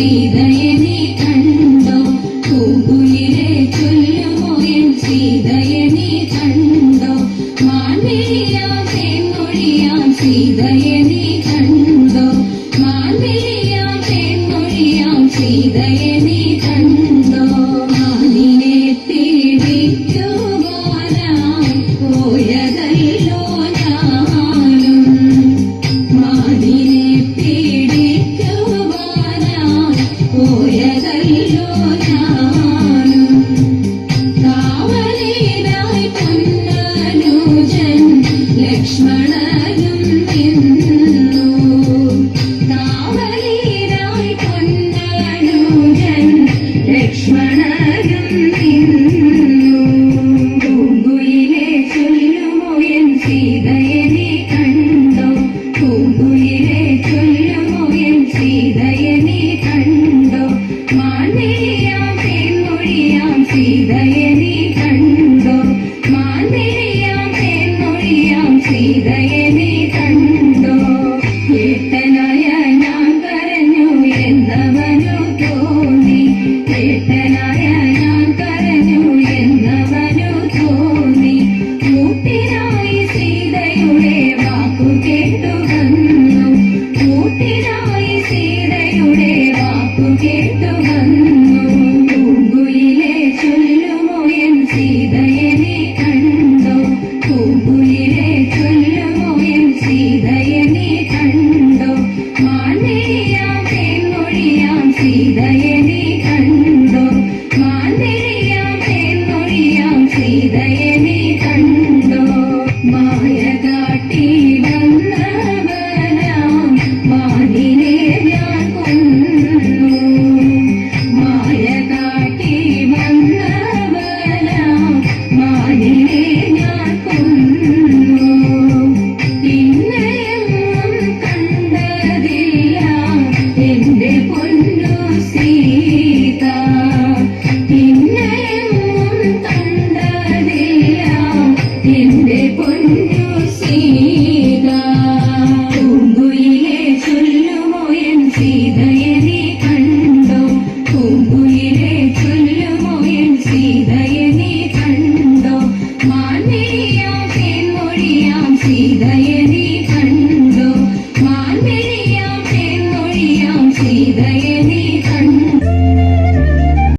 സീതയെ നീ കണ്ടോ പൂങ്കുയിലെ ചൊല്ലുമോ എൻ സീതയെ നീ കണ്ടോ മാൻവിഴിയാം തേൻമൊഴിയാം സീതയെ നീ കണ്ടോ മാൻവിഴിയാം തേൻമൊഴിയാം സീതയെ നീ കണ്ടോ മാനിനെ പിടിക്കുവാനായി പോയതല്ലോ ഞാനും മാനിനെ പിടിക്കുവാനായി പോയതല്ലോ ഞാനും കാവലിനായി പൊന്നനുജൻ ലക്ഷ്മണനും നിന്നു കാവലിനായി പൊന്നനുജൻ ലക്ഷ്മണനും നിന്നു പൂങ്കുയിലെ ചൊല്ലുമോ എൻ സീതയെ നീ കണ്ടോ പൂങ്കുയിലെ ചൊല്ലുമോ എൻ സീതയെ നീ കണ്ടോ മാൻവിഴിയാം തേൻമൊഴിയാം സീതയെ നീ കണ്ടോ മാൻവിഴിയാം തേൻമൊഴിയാം സീതയെ